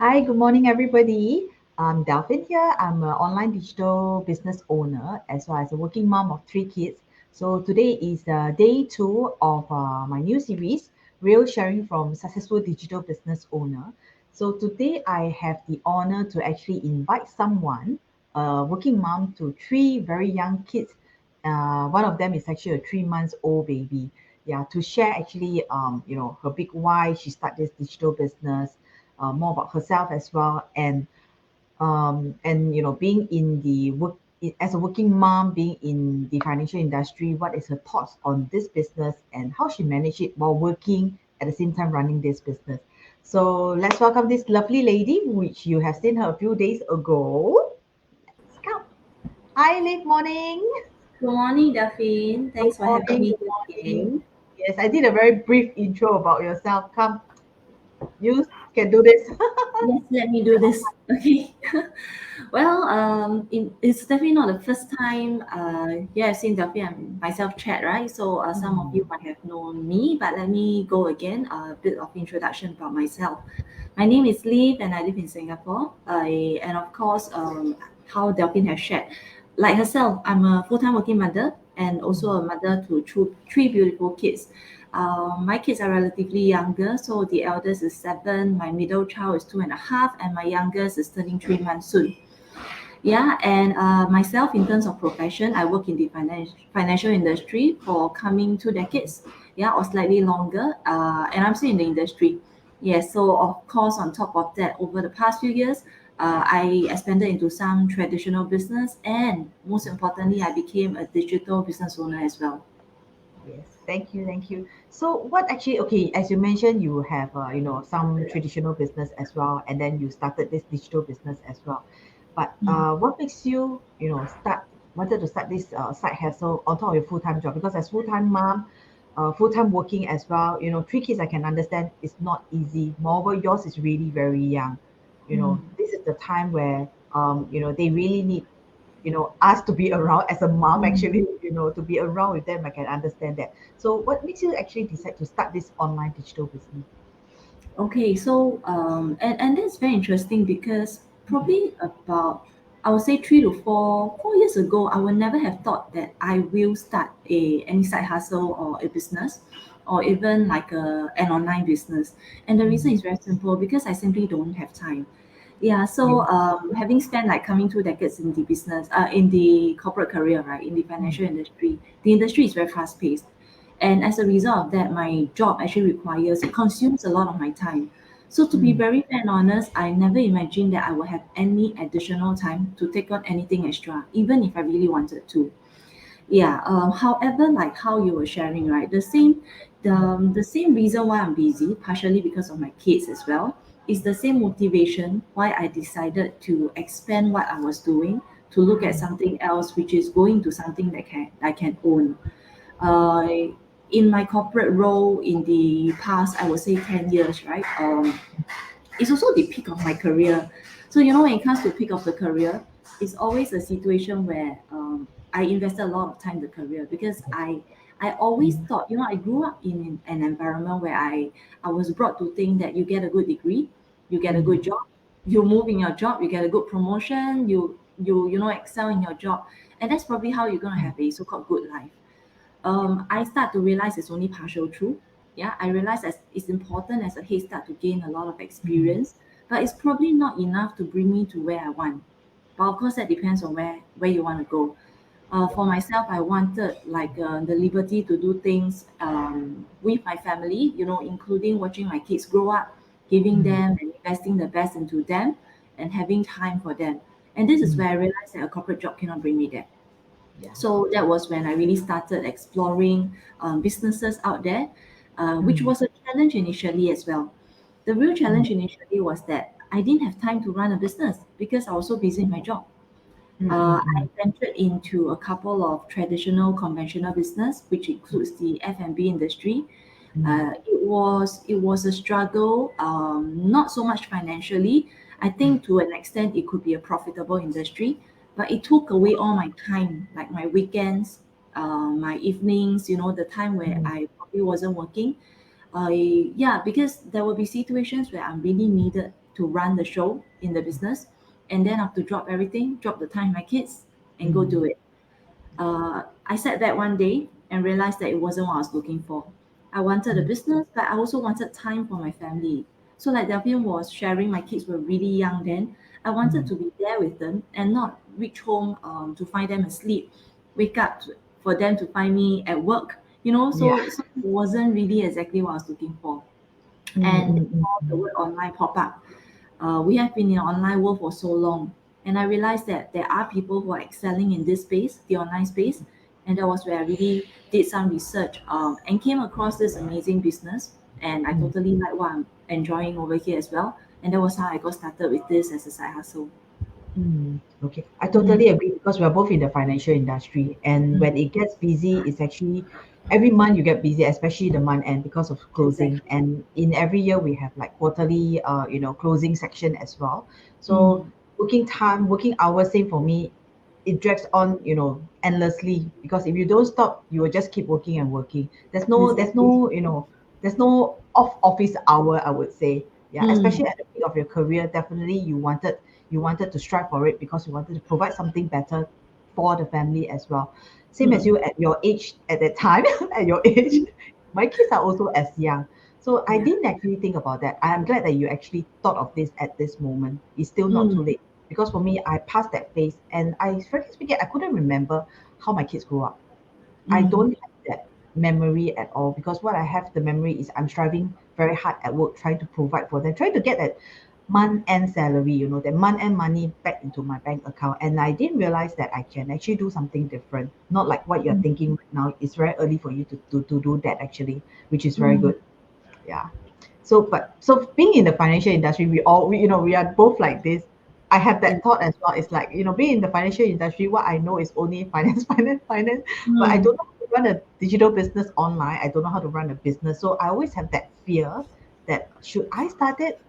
Hi, good morning, everybody. I'm Delphine here. I'm an online digital business owner as well as a working mom of three kids. So today is day two of my new series, Real Sharing from Successful Digital Business Owner. So today I have the honor to actually invite someone, a working mom to three very young kids. One of them is actually a 3 months old baby. Yeah, to share actually, her big why she started this digital business, more about herself as well, and being in the as a working mom, being in the financial industry, what is her thoughts on this business and how she managed it while working at the same time running this business. So let's welcome this lovely lady, which you have seen her a few days ago. Let's come. Hi, Liv. Morning. Good morning, Daphne. Good Thanks for having morning. me Good here morning. again. Yes, I did a very brief intro about yourself. Come, you can do this. Yes, let me do this. Okay. Well, it's definitely not the first time I've seen Daphne and myself chat, right? So some of you might have known me, but let me go again. A bit of introduction about myself. My name is Liv, and I live in Singapore. And of course, how Delphine has shared, like herself, I'm a full-time working mother and also a mother to three beautiful kids. My kids are relatively younger, so the eldest is 7, my middle child is 2.5, and my youngest is turning 3 months soon. Yeah, and myself, in terms of profession, I work in the financial industry for coming 2 decades, yeah, or slightly longer, and I'm still in the industry. Yes, so of course, on top of that, over the past few years, I expanded into some traditional business, and most importantly, I became a digital business owner as well. Yes, thank you, thank you. So, what actually, okay, as you mentioned, you have, some traditional business as well, and then you started this digital business as well. But what makes you, wanted to start this side hustle on top of your full-time job? Because as full-time mom, full-time working as well, three kids, I can understand it's not easy. Moreover, yours is really very young. This is the time where, they really need us to be around as a mom actually, to be around with them. I can understand that. So what makes you actually decide to start this online digital business? Okay, so and that's very interesting because probably about I would say 3 to 4 years ago, I would never have thought that I will start a any side hustle or a business or even like an online business. And the reason Mm, is very simple because I simply don't have time. Yeah, so yes. having spent like coming 2 decades in the business, in the corporate career, right, in the financial Mm, industry, the industry is very fast paced. And as a result of that, my job actually requires, it consumes a lot of my time. So to be mm, very fair and honest, I never imagined that I would have any additional time to take on anything extra, even if I really wanted to. Yeah. However, like how you were sharing, right? The same reason why I'm busy, partially because of my kids as well, is the same motivation why I decided to expand what I was doing to look at mm, something else, which is going to something that I can own. Uh, in my corporate role in the past, I would say 10 years, right? It's also the peak of my career. So when it comes to peak of the career, it's always a situation where I invested a lot of time in the career because I always thought, I grew up in an environment where I was brought to think that you get a good degree, you get a mm, good job, you move in your job, you get a good promotion, you excel in your job, and that's probably how you're gonna mm, have a so-called good life. I start to realize it's only partial truth. Yeah, I realize that it's important as a head start to gain a lot of mm, experience, but it's probably not enough to bring me to where I want. But of course, that depends on where you want to go. For myself, I wanted like the liberty to do things with my family, including watching my kids grow up, giving mm, them and investing the best into them, and having time for them. And this is mm. where I realized that a corporate job cannot bring me there. Yeah. So that was when I really started exploring businesses out there, which Mm, was a challenge initially as well. The real mm, challenge initially was that I didn't have time to run a business because I was so busy in my job. mm, mm, I mm, ventured into a couple of traditional conventional business, which includes the F&B industry. mm, It was a struggle, not so much financially. I mm, think to an extent it could be a profitable industry, but it took away all my time, like my weekends, my evenings. The time where mm, I probably wasn't working. Yeah, because there will be situations where I'm really needed to run the show in the business, and then I have to drop everything, drop the time with my kids, and go do Mm. it. I sat back one day and realized that it wasn't what I was looking for. I wanted a Mm. business, but I also wanted time for my family. So, like Delphine was sharing, my kids were really young then. I wanted Mm. to be there with them and not reach home to find them asleep, wake up for them to find me at work. Yeah. So it wasn't really exactly what I was looking for. Mm, And mm, mm, the mm. word online pop up. We have been in the online world for so long, and I realized that there are people who are excelling in this space, the online space, and that was where I really did some research and came across this amazing business, and I Mm. totally like what I'm enjoying over here as well, and that was how I got started with this as a side hustle. Okay, I Mm, totally agree because we are both in the financial industry, and mm, when it gets busy, it's actually every month you get busy, especially the month end because of closing. exactly. And in every year we have like quarterly, closing section as well. So Mm, working time, working hours, same for me, it drags on, endlessly because if you don't stop, you will just keep working and working. exactly. There's no off office hour, I would say. Yeah, Mm, especially at the peak of your career, definitely you wanted to strive for it because you wanted to provide something better for the family as well. Same as mm, you at your age at that time, at your age, my kids are also as young. So I yeah. didn't actually think about that. I am glad that you actually thought of this at this moment. It's still not too Mm, late because for me, I passed that phase and frankly speaking, I couldn't remember how my kids grew up. I mm, don't have that memory at all because what I have the memory is I'm striving very hard at work, trying to provide for them, trying to get that month end salary, that month end money back into my bank account. And I didn't realize that I can actually do something different, not like what you're mm, thinking right now. It's very early for you to do that actually, which is very mm, good. Yeah. So being in the financial industry, we are both like this. I have yeah. that thought as well. It's like, being in the financial industry, what I know is only finance, finance, finance, but I Mm, don't know how to run a digital business online. I don't know how to run a business. So I always have that fear that should I start it.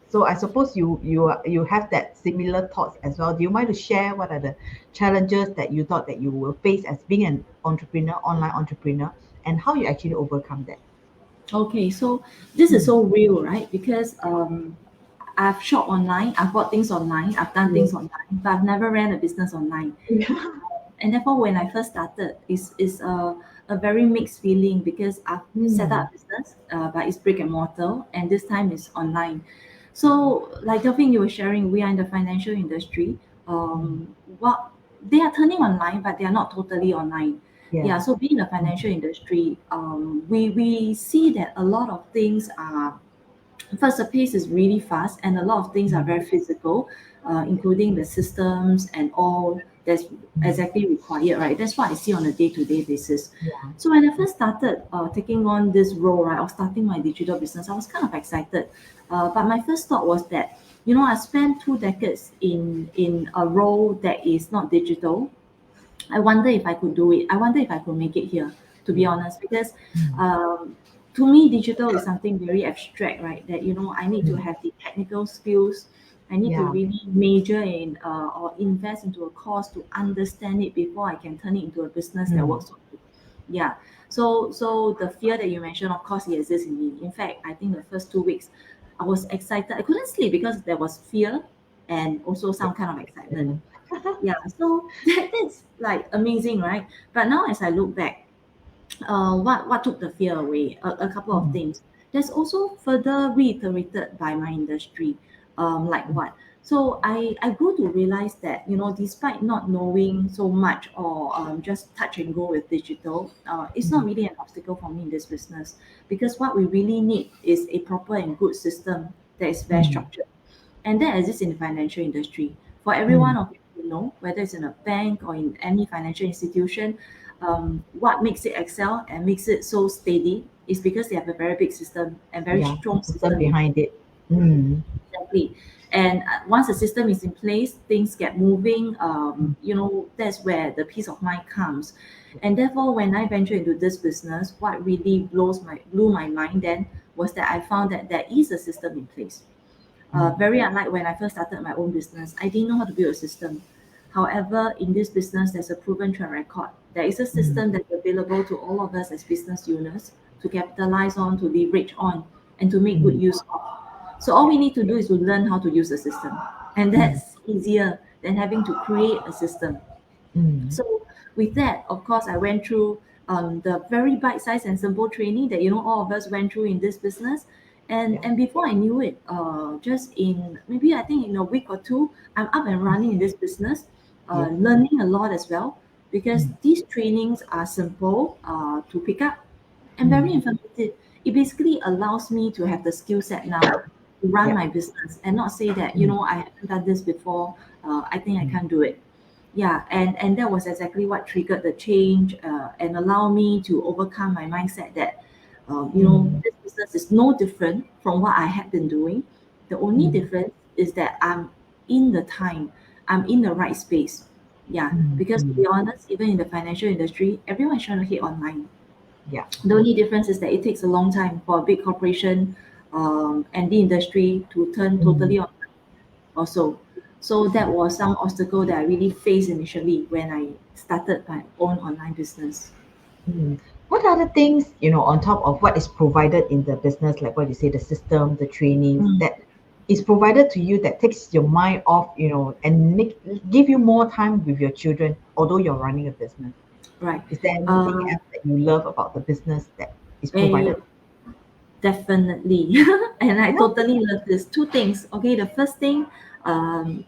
So I suppose you have that similar thoughts as well. Do you mind to share what are the challenges that you thought that you will face as being an entrepreneur, online entrepreneur, and how you actually overcome that? okay, so this is Mm. so real, right? Because I've shopped online, I've bought things online, I've done Yeah. things online, but I've never ran a business online. And therefore, when I first started, is a very mixed feeling because I've set Mm. up a business, but it's brick and mortar, and this time it's online. So, like Delphine, you were sharing, we are in the financial industry. Mm. What they are turning online, but they are not totally online. Yeah, Yeah. so being in the financial industry, we see that a lot of things are first, the pace is really fast, and a lot of things are Mm. very physical, including the systems and all that's Mm. exactly required, right? That's what I see on a day-to-day basis. Yeah. So when I first started taking on this role, right, of starting my digital business, I was kind of excited. But my first thought was that, I spent 2 decades in a role that is not digital. I wonder if I could do it. I wonder if I could make it here, to be Yeah. honest, because Mm. to me, digital is something very abstract, right? That, I need to Mm. have the technical skills. I need to Yeah. really major in or invest into a course to understand it before I can turn it into a business that Mm. works for me. Yeah. So the fear that you mentioned, of course, it exists in me. In fact, I think the first 2 weeks, I was excited. I couldn't sleep because there was fear and also Yeah. some kind of excitement. Mm. Yeah, so that's like amazing, right? But now as I look back, what took the fear away? A couple of Mm. things. That's also further reiterated by my industry. Like what? So I grew to realize that, despite not knowing so much or just touch and go with digital, it's not Mm. really an obstacle for me in this business, because what we really need is a proper and good system that is very Mm. structured, and that exists in the financial industry. For every Mm. one of you, whether it's in a bank or in any financial institution, what makes it excel and makes it so steady is because they have a very big system and very Yeah. strong System system in behind it. Mm. exactly. And once the system is in place, things get moving. Mm. That's where the peace of mind comes. And therefore, when I venture into this business, what really blew my mind then was that I found that there is a system in place. Mm. Very unlike when I first started my own business, I didn't know how to build a system. However, in this business, there's a proven track record. There is a Mm. system that's available to all of us as business owners to capitalize on, to leverage on, and to make good Mm, use of. So all we need to do is to learn how to use the system, and mm, that's easier than having to create a system. mm, So with that, of course, I went through the very bite-sized and simple training that all of us went through in this business, yeah. and before I knew it, just in maybe I think in a week or two, I'm up and running in this business, Yes. learning a lot as well because Mm, these trainings are simple to pick up and very mm, informative. It basically allows me to have the skill set now to run yeah. my business and not say that Mm, I haven't done this before. I think I mm, can't do it. Yeah, and that was exactly what triggered the change and allow me to overcome my mindset that mm, this business is no different from what I had been doing. The only mm, difference is that I'm in the time, I'm in the right space. Yeah, mm, because to mm, be honest, even in the financial industry, everyone's trying to hit online. yeah. The only difference is that it takes a long time for a big corporation and the industry to turn Mm, totally online also. So that was some obstacle that I really faced initially when I started my own online business. mm. What other things, on top of what is provided in the business, like what you say, the system, the trainings Mm, that is provided to you that takes your mind off, and give you more time with your children, although you're running a business? right. Is there anything Uh, else that you love about the business that is eh, provided? Definitely. And I What? totally love this. Two things. Okay, the first thing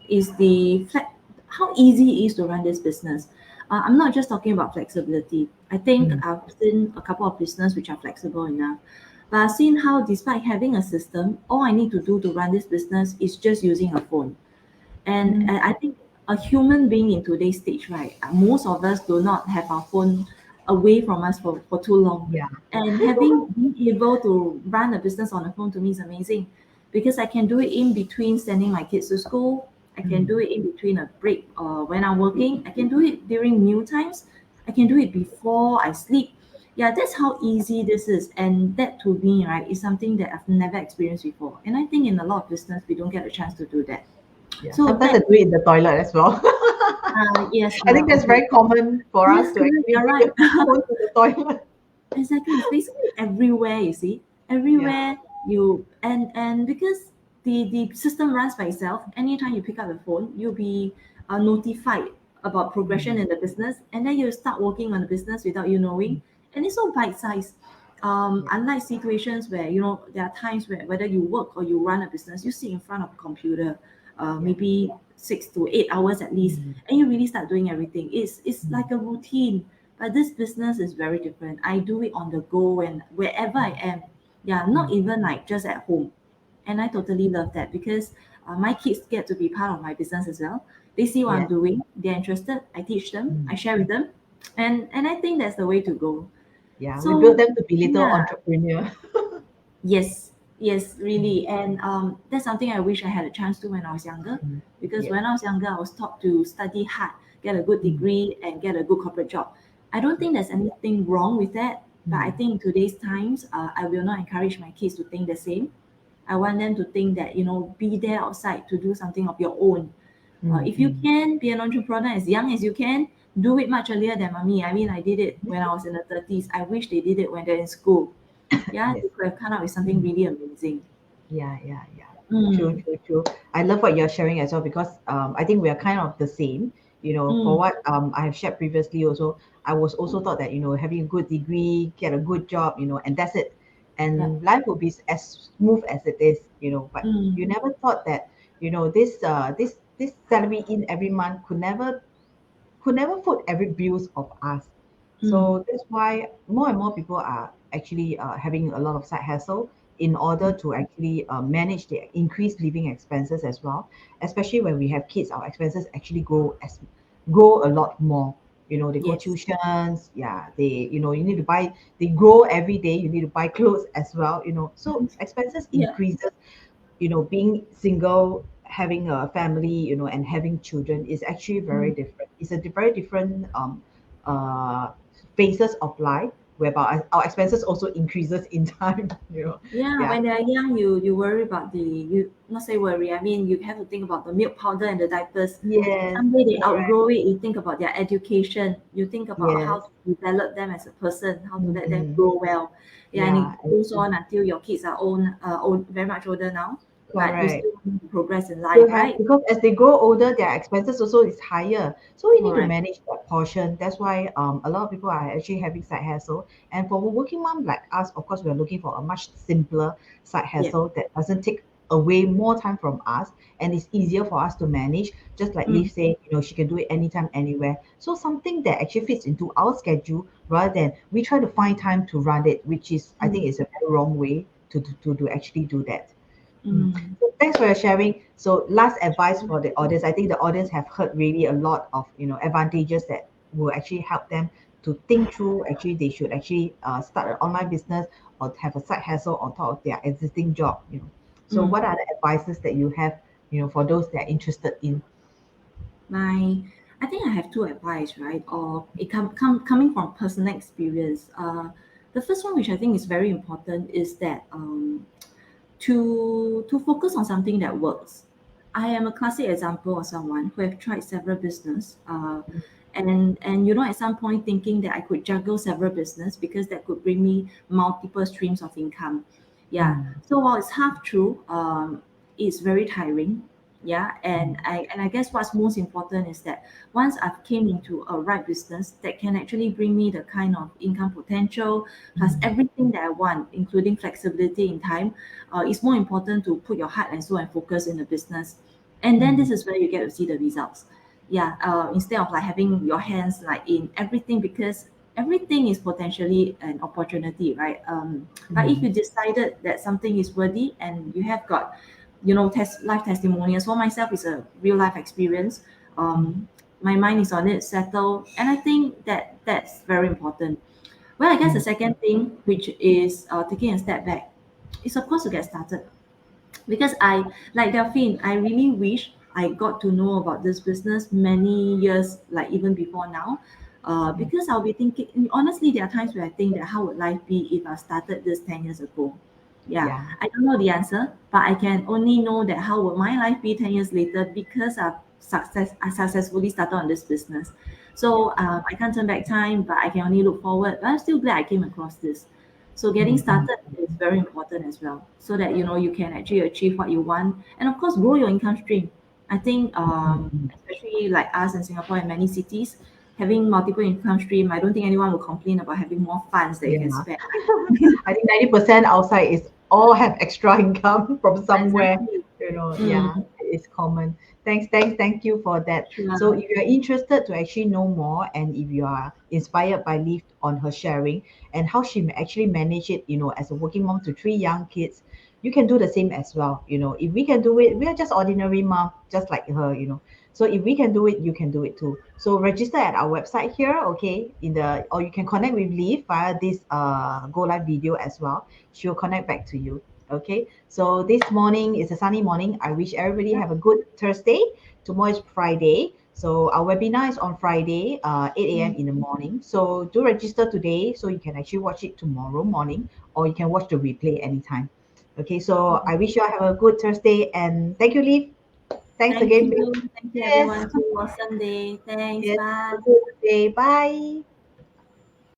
is how easy it is to run this business. I'm not just talking about flexibility. I think Mm, I've seen a couple of business which are flexible enough. But I've seen how despite having a system, all I need to do to run this business is just using a phone. And mm, I think a human being in today's stage, right? Most of us do not have our phone away from us for too long. yeah. And having been able to run a business on a phone to me is amazing because I can do it in between sending my kids to school. I can do Mm, it in between a break when I'm working. I can do it during meal times. I can do it before I sleep. Yeah, that's how easy this is. And that to me, right, is something that I've never experienced before. And I think in a lot of business, we don't get a chance to do that. yeah. So Sometimes I that do it in the toilet as well. yes, I think that's okay. very common for us Yes, to correct. actually You're bring right. the phone to the toilet. Exactly. It's basically everywhere, you see. Yeah. Everywhere you and because the system runs by itself, anytime you pick up the phone, you'll be notified about progression Mm, in the business, and then you start working on the business without you knowing. mm, And it's so bite-sized. yeah. Unlike situations where there are times where whether you work or you run a business, you sit in front of a computer, Yeah. maybe 6 to 8 hours at least, Mm, and you really start doing everything. It's mm, like a routine, but this business is very different. I do it on the go and wherever I am. Yeah, not mm, even like just at home. And I totally love that because my kids get to be part of my business as well. They see what I'm yeah. doing. They're interested. I teach them. Mm, I share with them. And I think that's the way to go. yeah. We built So them to be little yeah, entrepreneur. yes, yes, Mm, really. And that's something I wish I had a chance to when I was younger. mm, Because yeah. when I was younger, I was taught to study hard, get a good Mm, degree, and get a good corporate job. I don't yeah. think there's anything wrong with that. But I Mm, think in today's times, I will not encourage my kids to think the same. I want them to think that, be there outside to do something of your own. mm, If you mm. can be an entrepreneur as young as you can, do it much earlier than mommy. I mean, I did it when I was in the 30s. I wish they did it when they're in school. Yeah, Yes. they could have come up with something Mm. really amazing. Yeah, yeah, yeah. True, Mm, true, true. I love what you're sharing as well because I think we are kind of the same. For mm, what I have shared previously also, I was also thought that, having a good degree, get a good job, and that's it. yeah. And life will be as smooth as it is, but Mm, you never thought that, this salary in every month could never foot every bills of us. mm, So that's why more and more people are actually having a lot of side hustle in order to actually manage the increased living expenses as well. Especially when we have kids, our expenses actually grow a lot more. They go yes. tuitions, yeah, you need to buy, they grow every day, you need to buy clothes as well, so expenses Yeah. increases. Being single, having a family, and having children is actually very Mm, different. It's a very different uh, phases of life whereby our expenses also increases in time. Yeah, Yeah. when they're young, you worry about you not say worry. I mean, you have to think about the milk powder and the diapers. Yes. Someday they Correct. outgrow it. You think about their education. You think about how Yes. to develop them as a person, how to let them Mm-hmm. grow well. Yeah, and it Yeah. I goes see. on until your kids are very much older now, but you Correct. still want to progress in life, Still have, right? because as they grow older, their expenses also is higher. So we need to Correct. manage that portion. That's why a lot of people are actually having side hustle. And for a working mom like us, of course, we are looking for a much simpler side Yeah. hustle that doesn't take away more time from us and it's easier for us to manage. Just like Mm, Leaf saying, she can do it anytime, anywhere. So something that actually fits into our schedule rather than we try to find time to run it, which is I think mm, is a very wrong way to actually do that. Mm. mm. So thanks for your sharing. So last advice for the audience. I think the audience have heard really a lot of advantages that will actually help them to think through. Actually, they should actually start an online business or have a side hustle on top of their existing job. So Mm. what are the advices that you have? For those that are interested in. My, I think I have two advice, right? Or it coming from personal experience. The first one, which I think is very important, is that to focus on something that works. I am a classic example of someone who have tried several business, and at some point thinking that I could juggle several business because that could bring me multiple streams of income. Yeah. Mm, So while it's half true, it's very tiring. Yeah, and mm, I guess what's most important is that once I've came into a right business that can actually bring me the kind of income potential plus mm, everything that I want, including flexibility in time, it's more important to put your heart and soul and focus in the business. And then mm, this is where you get to see the results. Yeah, instead of like having your hands like in everything, because everything is potentially an opportunity, right? But if mm, you decided that something is worthy and you have got, life testimonials. For myself, is a real life experience. mm, My mind is on it, settled, and I think that that's very important. Well, I guess the mm, second thing, which is taking a step back, is of course to get started. Because like Delphine, I really wish I got to know about this business many years, like even before now. mm. Because I'll be thinking, honestly, there are times where I think that how would life be if I started this 10 years ago? Yeah, Yeah. I don't know the answer, but I can only know that how would my life be 10 years later because I successfully started on this business. Yeah. So I can't turn back time, but I can only look forward. But I'm still glad I came across this. So getting Mm, mm, started is very important as well, so that you can actually achieve what you want, and of course grow your income stream. I think, mm, mm. especially like us in Singapore and many cities, having multiple income stream, I don't think anyone will complain about having more funds that you can Yeah. spend. I think 90% outside is all have extra income from somewhere. Exactly. Yeah, Mm, it's common. Thank you for that. So sure. if you're interested to actually know more and if you are inspired by Leaf on her sharing and how she actually manage it, as a working mom to three young kids, you can do the same as well. If we can do it, we are just ordinary mom, just like her. So if we can do it, you can do it too. So register at our website here, okay? Or you can connect with Leaf via this go live video as well. She'll connect back to you. Okay. So this morning is a sunny morning. I wish everybody Yep. have a good Thursday. Tomorrow is Friday. So our webinar is on Friday, 8 a.m. Mm, in the morning. So do register today so you can actually watch it tomorrow morning or you can watch the replay anytime. Okay, so mm. I wish you all have a good Thursday and thank you, Leaf. Thanks Thank again, Bill. you. Thank you Yes. everyone too. Awesome day. Thanks. Yes. Bye. Have a good day. Bye.